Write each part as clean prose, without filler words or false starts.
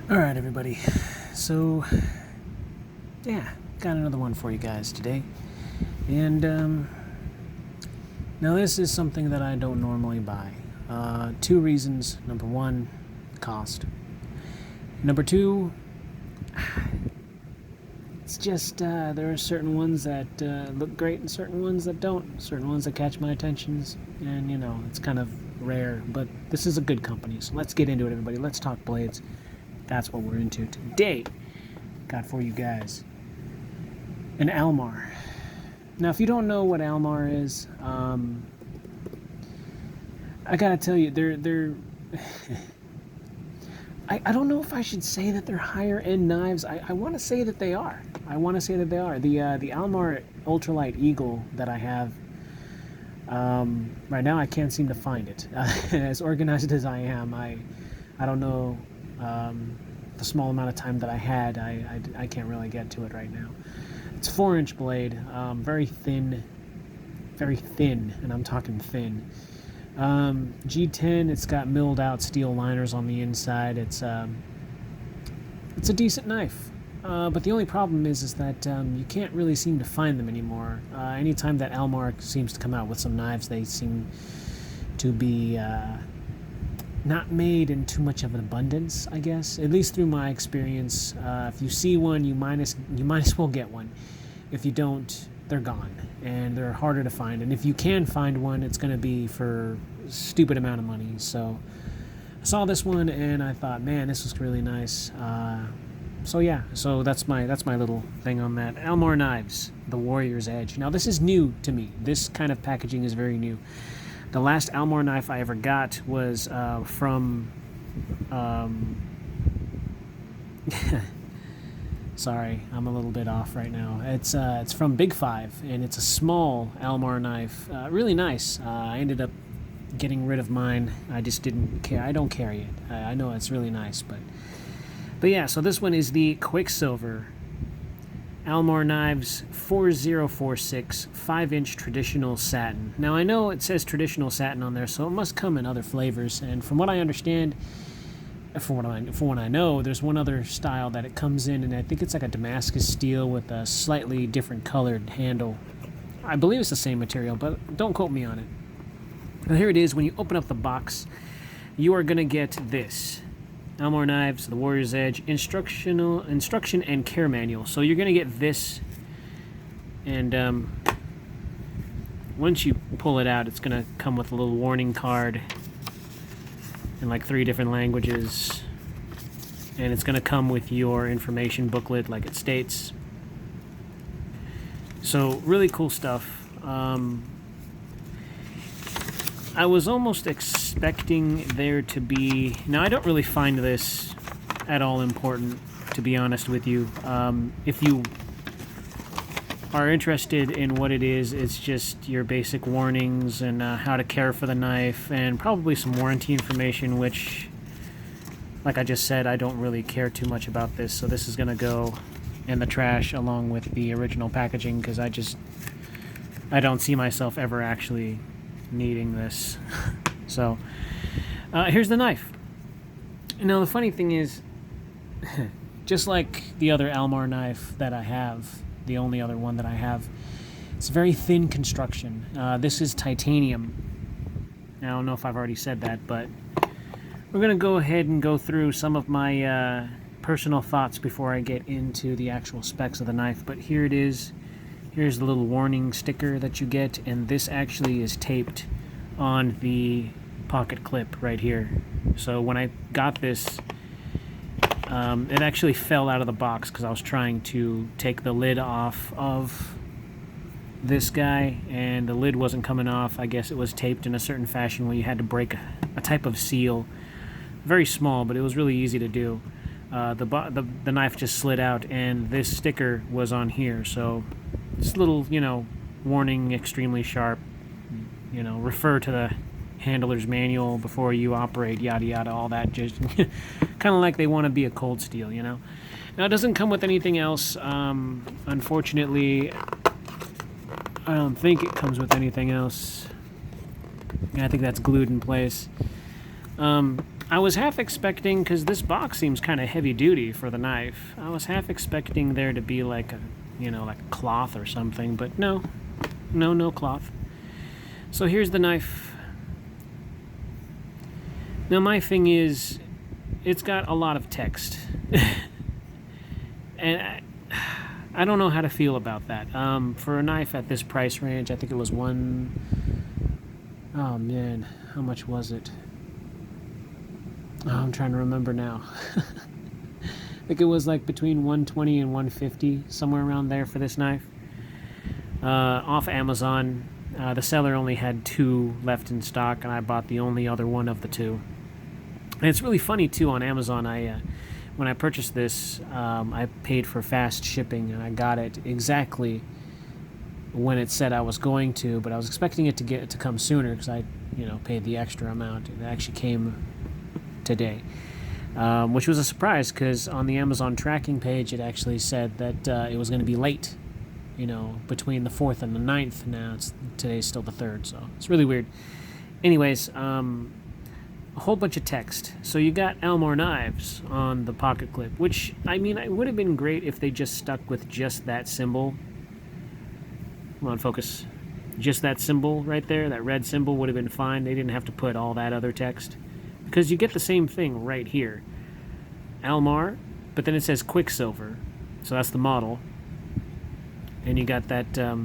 Alright, everybody. So, yeah, got another one for you guys today. And, now this is something that I don't normally buy. Two reasons. Number one, cost. Number two, it's just, there are certain ones that look great and certain ones that don't. Certain ones that catch my attention, and, it's kind of rare. But this is a good company, so let's get into it, everybody. Let's talk blades. That's what we're into today. Got for you guys an Almar. Now, if you don't know what Almar is, I gotta tell you, they're I don't know if I should say that they're higher end knives. I want to say that they are. The Almar Ultralight Eagle that I have. Right now, I can't seem to find it. As organized as I am, I don't know. The small amount of time that I had, I can't really get to it right now. It's a 4-inch blade, very thin, and I'm talking thin. G10, it's got milled out steel liners on the inside. It's a decent knife, but the only problem is that you can't really seem to find them anymore. Anytime that Almar seems to come out with some knives, they seem to be not made in too much of an abundance, I guess. At least through my experience, if you see one, you might as well get one. If you don't, they're gone, and they're harder to find. And if you can find one, it's going to be for a stupid amount of money. So I saw this one, and I thought, man, this was really nice. So that's my little thing on that. Almar knives, the Warrior's Edge. Now this is new to me. This kind of packaging is very new. The last Almar knife I ever got was from... Sorry, I'm a little bit off right now. It's from Big Five, and it's a small Almar knife. Really nice. I ended up getting rid of mine. I just didn't care. I don't carry it. I know it's really nice, but yeah. So this one is the Quicksilver Almar Knives 4046 5-inch traditional satin. Now I know it says traditional satin on there, so it must come in other flavors. And from what I understand, from what I know, there's one other style that it comes in, and I think it's like a Damascus steel with a slightly different colored handle. I believe it's the same material, but don't quote me on it. Now here it is. When you open up the box, you are going to get this. Almar Knives, the Warrior's Edge, instruction and care manual. So you're going to get this, and once you pull it out, it's going to come with a little warning card in like 3 different languages, and it's going to come with your information booklet like it states. So really cool stuff. I was almost expecting there to be... Now, I don't really find this at all important, to be honest with you. If you are interested in what it is, it's just your basic warnings and how to care for the knife, and probably some warranty information, which, like I just said, I don't really care too much about this. So this is going to go in the trash along with the original packaging, because I don't see myself ever actually needing this. So here's the knife. Now the funny thing is, just like the other Almar knife that I have, the only other one that I have, it's very thin construction. This is titanium. I don't know if I've already said that, but we're gonna go ahead and go through some of my personal thoughts before I get into the actual specs of the knife. But here it is. Here's the little warning sticker that you get, and this actually is taped on the pocket clip right here. So when I got this, it actually fell out of the box because I was trying to take the lid off of this guy, and the lid wasn't coming off. I guess it was taped in a certain fashion where you had to break a type of seal. Very small, but it was really easy to do. The knife just slid out, and this sticker was on here. So this little, warning, extremely sharp, refer to the handler's manual before you operate, yada yada, all that, just kind of like they want to be a cold steel, Now it doesn't come with anything else. Unfortunately, I don't think it comes with anything else. I think that's glued in place. I was half expecting, because this box seems kind of heavy duty for the knife, I was half expecting there to be like a, like cloth or something, but no. No cloth. So here's the knife. Now my thing is, it's got a lot of text. And I don't know how to feel about that. For a knife at this price range, I think it was oh man, how much was it? Oh, I'm trying to remember now. I think it was like between $120 and $150, somewhere around there for this knife. Off Amazon. The seller only had 2 left in stock, and I bought the only other one of the 2. And it's really funny too, on Amazon, when I purchased this, I paid for fast shipping, and I got it exactly when it said I was going to, but I was expecting it to come sooner, because I paid the extra amount. It actually came today, which was a surprise, because on the Amazon tracking page it actually said that it was going to be late, between the 4th and the 9th. Now today's still the 3rd, so it's really weird. Anyways, a whole bunch of text. So you got Elmore knives on the pocket clip, which, I mean, it would have been great if they just stuck with just that symbol. Come on, focus. Just that symbol right there, that red symbol, would have been fine. They didn't have to put all that other text, because you get the same thing right here. Elmore, but then it says Quicksilver, so that's the model. And you got that, that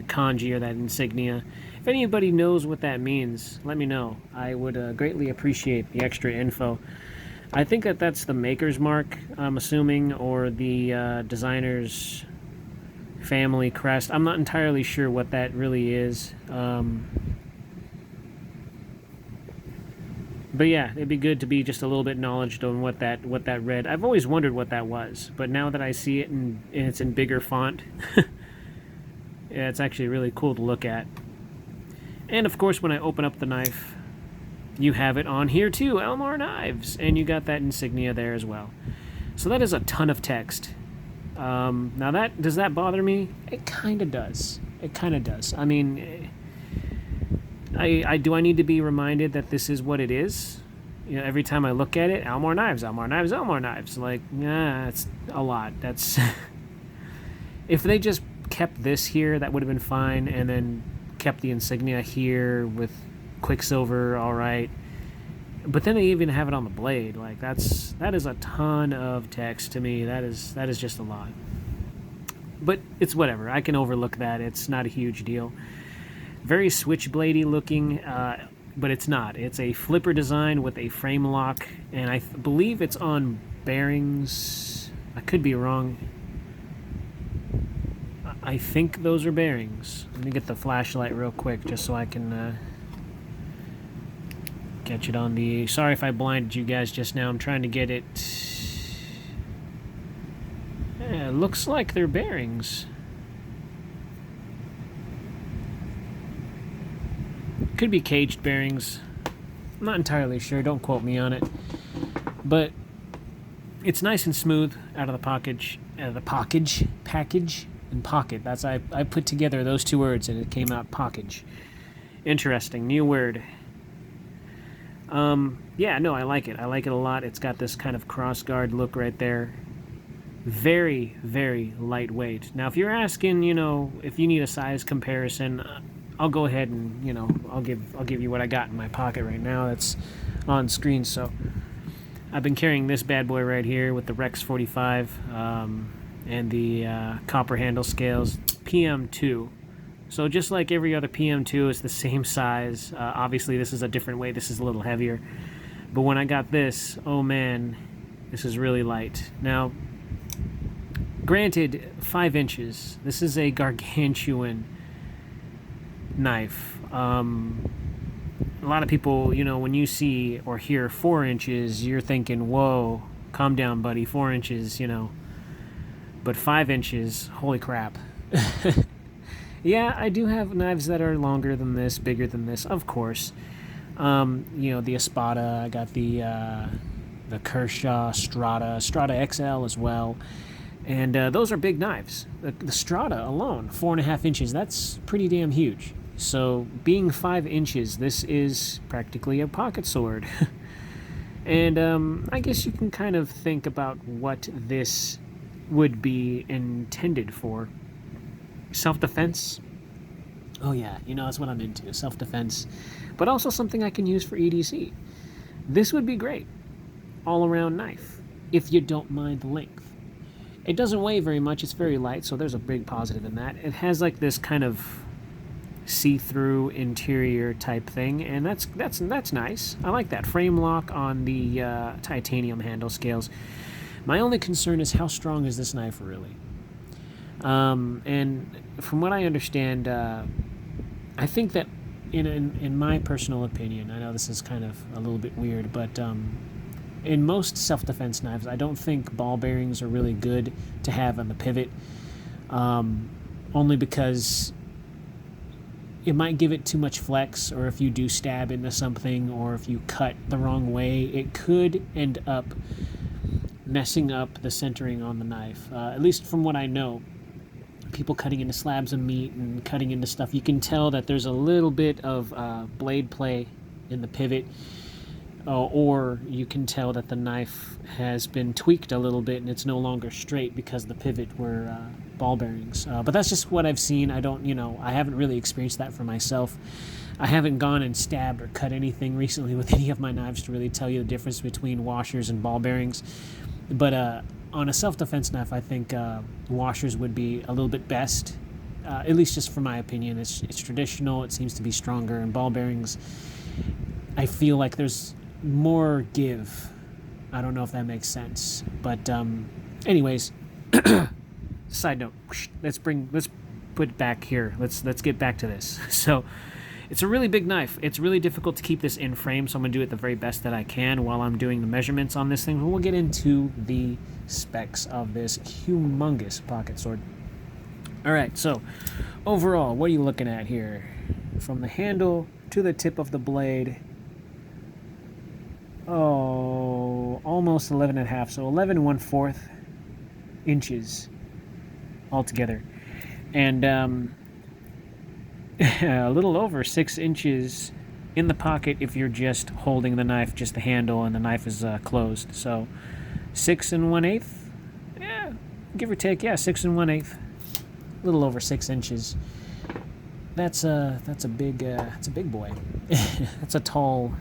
kanji or that insignia. If anybody knows what that means, let me know. I would greatly appreciate the extra info. I think that's the maker's mark, I'm assuming, or the designer's family crest. I'm not entirely sure what that really is. But yeah, it'd be good to be just a little bit knowledgeable on what that read. I've always wondered what that was, but now that I see it and it's in bigger font, yeah, it's actually really cool to look at. And of course, when I open up the knife, you have it on here too, Elmore Knives, and you got that insignia there as well. So that is a ton of text. Now does that bother me? It kind of does. It kind of does. I mean, do I need to be reminded that this is what it is? Every time I look at it, Elmore Knives, Elmore Knives, Elmore Knives. Like, yeah, it's a lot. That's if they just kept this here, that would have been fine, and then kept the insignia here with Quicksilver, all right. But then they even have it on the blade. Like, that is a ton of text to me. That is just a lot. But it's whatever. I can overlook that. It's not a huge deal. Very switchbladey looking, but it's not. It's a flipper design with a frame lock, and I believe it's on bearings. I could be wrong. I think those are bearings. Let me get the flashlight real quick just so I can catch it on the... Sorry if I blinded you guys just now. I'm trying to get it... Yeah, it looks like they're bearings. Could be caged bearings. I'm not entirely sure. Don't quote me on it. But it's nice and smooth out of the package. Package and pocket. That's I put together those two words and it came out package. Interesting. New word. Yeah, no, I like it. I like it a lot. It's got this kind of cross-guard look right there. Very, very lightweight. Now, if you're asking, if you need a size comparison, I'll go ahead and, I'll give you what I got in my pocket right now. That's on screen. So I've been carrying this bad boy right here with the Rex 45 and the copper handle scales, PM2. So just like every other PM2, it's the same size. Obviously, this is a different weight. This is a little heavier. But when I got this, oh man, this is really light. Now, granted, 5 inches. This is a gargantuan knife. A lot of people, when you see or hear 4 inches, you're thinking, whoa, calm down, buddy, 4 inches, But 5 inches, holy crap. Yeah, I do have knives that are longer than this, bigger than this, of course. The Espada, I got the Kershaw Strata XL as well. And those are big knives. The Strata alone, 4.5 inches, that's pretty damn huge. So being 5 inches, this is practically a pocket sword. And I guess you can kind of think about what this would be intended for. Self-defense. Oh yeah, that's what I'm into, self-defense. But also something I can use for EDC. This would be great. All-around knife, if you don't mind the length. It doesn't weigh very much, it's very light, so there's a big positive in that. It has like this kind of see-through interior type thing, and that's nice. I like that. Frame lock on the titanium handle scales. My only concern is how strong is this knife really? And from what I understand, I think that in my personal opinion, I know this is kind of a little bit weird, but in most self-defense knives, I don't think ball bearings are really good to have on the pivot, only because it might give it too much flex, or if you do stab into something, or if you cut the wrong way, it could end up messing up the centering on the knife. At least from what I know, people cutting into slabs of meat and cutting into stuff, you can tell that there's a little bit of blade play in the pivot, or you can tell that the knife has been tweaked a little bit and it's no longer straight because the pivot were ball bearings. But that's just what I've seen. I haven't really experienced that for myself. I haven't gone and stabbed or cut anything recently with any of my knives to really tell you the difference between washers and ball bearings. But on a self-defense knife, I think washers would be a little bit best, at least just from my opinion. It's traditional, it seems to be stronger, and ball bearings, I feel like there's more give. I don't know if that makes sense. But anyways, side note, let's put it back here. Let's get back to this. So it's a really big knife. It's really difficult to keep this in frame, so I'm going to do it the very best that I can while I'm doing the measurements on this thing. We'll get into the specs of this humongous pocket sword. All right, so overall, what are you looking at here? From the handle to the tip of the blade, almost 11 and a half, so 11 1/4 inches altogether. And a little over 6 inches in the pocket if you're just holding the knife, just the handle, and the knife is closed. So 6 1/8, yeah, give or take, yeah, 6 1/8, a little over 6 inches. That's a big boy. That's a tall,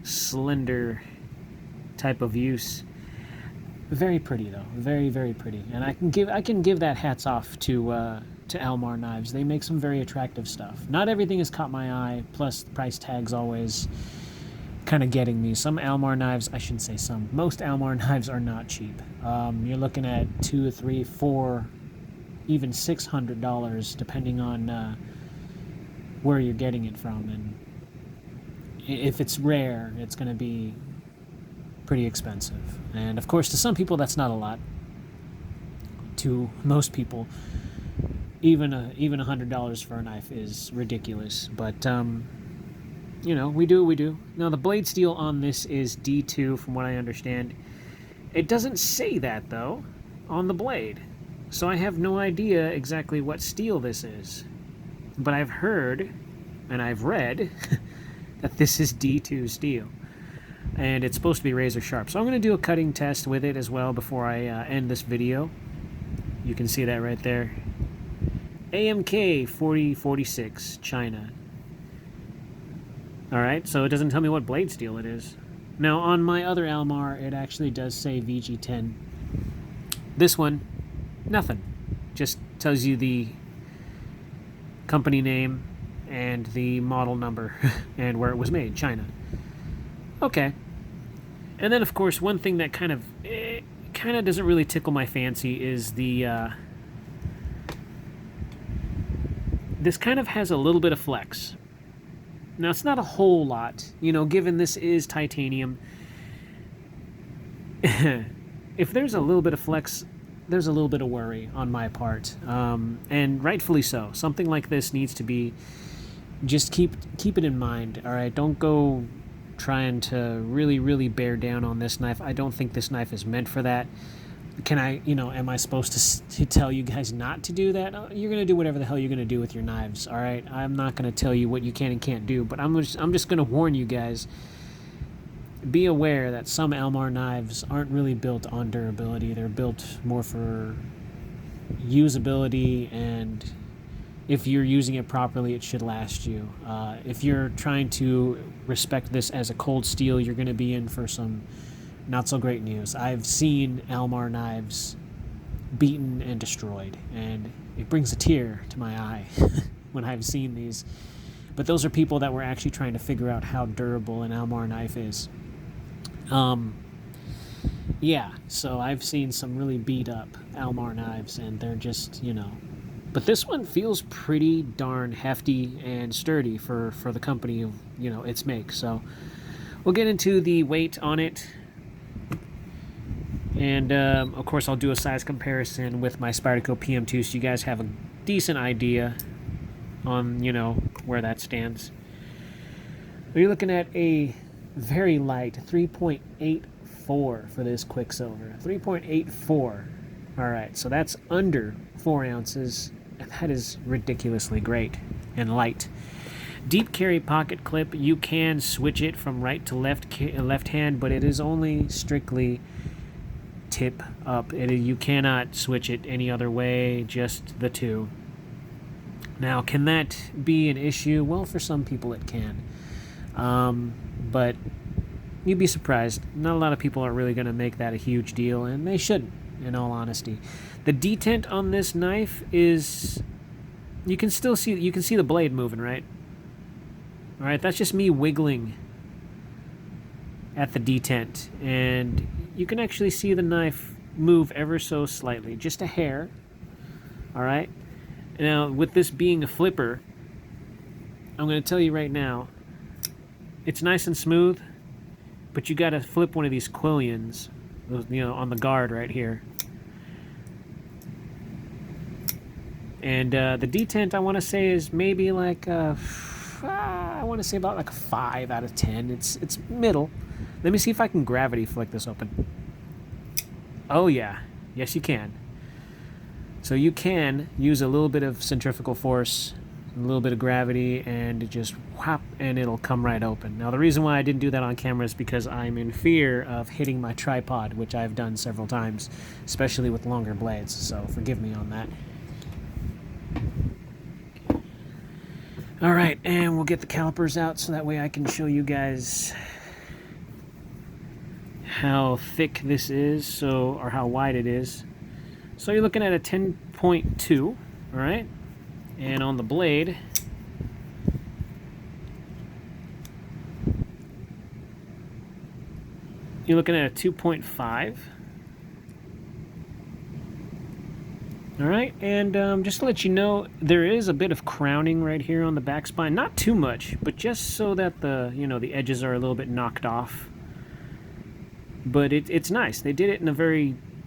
slender type of use. Very pretty though, very, very pretty. And I can give that hats off to Almar knives. They make some very attractive stuff. Not everything has caught my eye, plus the price tag's always kind of getting me. Some Almar knives, I shouldn't say some, most Almar knives are not cheap. You're looking at $200, $300, $400, even $600, depending on where you're getting it from. And if it's rare, it's going to be pretty expensive. And of course, to some people, that's not a lot. To most people, even $100 for a knife is ridiculous. But we do what we do. Now, the blade steel on this is D2, from what I understand. It doesn't say that though on the blade, so I have no idea exactly what steel this is. But I've heard and I've read that this is D2 steel, and it's supposed to be razor sharp. So I'm going to do a cutting test with it as well before I end this video. You can see that right there. AMK 4046, China. Alright, so it doesn't tell me what blade steel it is. Now, on my other Almar, it actually does say VG10. This one, nothing. Just tells you the company name and the model number and where it was made, China. Okay. And then, of course, one thing that kind of doesn't really tickle my fancy is the this kind of has a little bit of flex. Now, it's not a whole lot, given this is titanium. If there's a little bit of flex, there's a little bit of worry on my part, and rightfully so. Something like this needs to be, just keep it in mind, all right? Don't go trying to really, really bear down on this knife. I don't think this knife is meant for that. Can I, am I supposed to tell you guys not to do that? You're going to do whatever the hell you're going to do with your knives, all right? I'm not going to tell you what you can and can't do, but I'm just going to warn you guys. Be aware that some Elmar knives aren't really built on durability. They're built more for usability, and if you're using it properly, it should last you. If you're trying to respect this as a cold steel, you're going to be in for some not so great news. I've seen Elmar knives beaten and destroyed, and it brings a tear to my eye when I've seen these. But those are people that were actually trying to figure out how durable an Elmar knife is. Yeah, so I've seen some really beat up Elmar knives, and they're just, But this one feels pretty darn hefty and sturdy for the company of, its make. So we'll get into the weight on it. And, of course, I'll do a size comparison with my Spyderco PM2 so you guys have a decent idea on, where that stands. We're looking at a very light 3.84 for this Quicksilver. 3.84. All right, so that's under 4 ounces, and that is ridiculously great and light. Deep carry pocket clip, you can switch it from right to left hand, but it is only strictly tip up. You cannot switch it any other way, just the two. Now, can that be an issue? Well, for some people it can. But you'd be surprised. Not a lot of people are really going to make that a huge deal, and they shouldn't, in all honesty. The detent on this knife is... You can see the blade moving, right? All right, that's just me wiggling at the detent, and you can actually see the knife move ever so slightly, just a hair. All right. Now, with this being a flipper, I'm going to tell you right now, it's nice and smooth, but you got to flip one of these quillions, on the guard right here. And the detent, I want to say, is maybe like I want to say about like a 5 out of 10. It's middle. Let me see if I can gravity flick this open. Oh yeah, yes you can. So you can use a little bit of centrifugal force, a little bit of gravity, and just whap, and it'll come right open. Now the reason why I didn't do that on camera is because I'm in fear of hitting my tripod, which I've done several times, especially with longer blades, so forgive me on that. Alright, and we'll get the calipers out so that way I can show you guys how thick this is, or how wide it is. So you're looking at a 10.2, all right? And on the blade, you're looking at a 2.5. All right, and just to let you know, there is a bit of crowning right here on the back spine. Not too much, but just so that the edges are a little bit knocked off. But it's nice. They did it in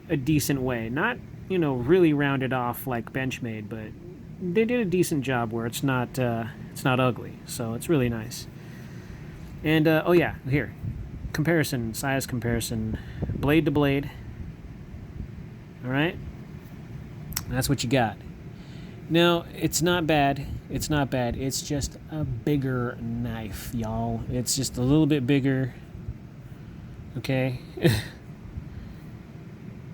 a decent way. Not, really rounded off like Benchmade, but they did a decent job where it's not ugly. So it's really nice. And oh yeah, here, size comparison, blade to blade. All right, that's what you got. Now it's not bad. It's not bad. It's just a bigger knife, y'all. It's just a little bit bigger. Okay.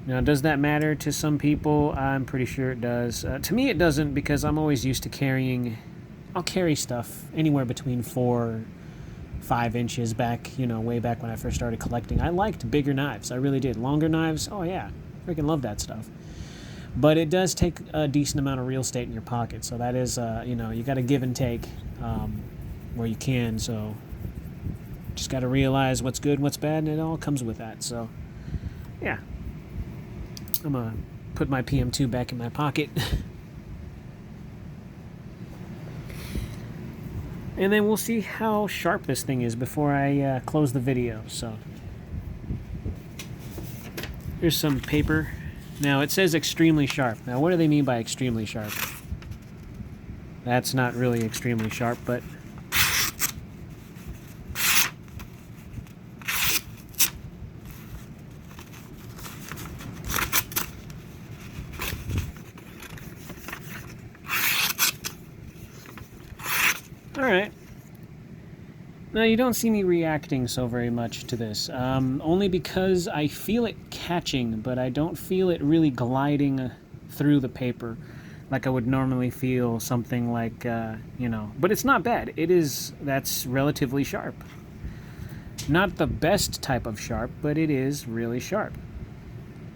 Now, does that matter to some people? I'm pretty sure it does. To me, it doesn't, because I'm always used to carrying... I'll carry stuff anywhere between 4, 5 inches back, way back when I first started collecting. I liked bigger knives. I really did. Longer knives, oh yeah. Freaking love that stuff. But it does take a decent amount of real estate in your pocket. So that is, you got to give and take where you can. So just got to realize what's good and what's bad, and it all comes with that. So, yeah. I'm going to put my PM2 back in my pocket. And then we'll see how sharp this thing is before I close the video. So here's some paper. Now it says extremely sharp. Now what do they mean by extremely sharp? That's not really extremely sharp, but Alright. Now, you don't see me reacting so very much to this, only because I feel it catching, but I don't feel it really gliding through the paper like I would normally feel something like, you know. But it's not bad. That's relatively sharp. Not the best type of sharp, but it is really sharp.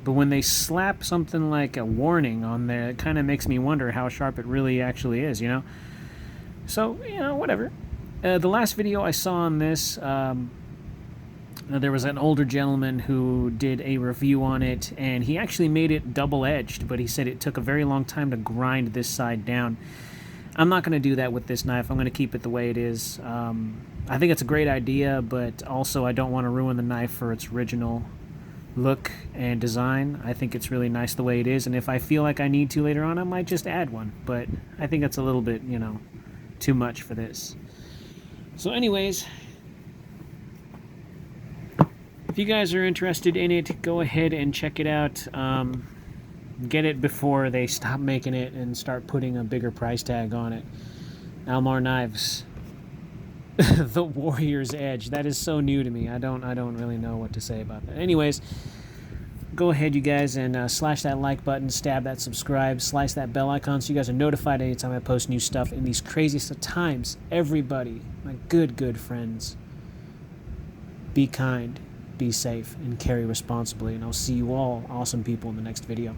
But when they slap something like a warning on there, it kind of makes me wonder how sharp it really actually is, you know? So, you know, whatever. The last video I saw on this, there was an older gentleman who did a review on it, and he actually made it double-edged, but he said it took a very long time to grind this side down. I'm not going to do that with this knife. I'm going to keep it the way it is. I think it's a great idea, but also I don't want to ruin the knife for its original look and design. I think it's really nice the way it is, and if I feel like I need to later on, I might just add one, but I think it's a little bit, you know, too much for this. So anyways, if you guys are interested in it, go ahead and check it out. Get it before they stop making it and start putting a bigger price tag on it. Almar Knives. The Warrior's Edge. That is so new to me. I don't really know what to say about that. Anyways, go ahead, you guys, and slash that like button, stab that subscribe, slice that bell icon so you guys are notified anytime I post new stuff in these craziest of times. Everybody, my good friends, be kind, be safe, and carry responsibly. And I'll see you all awesome people in the next video.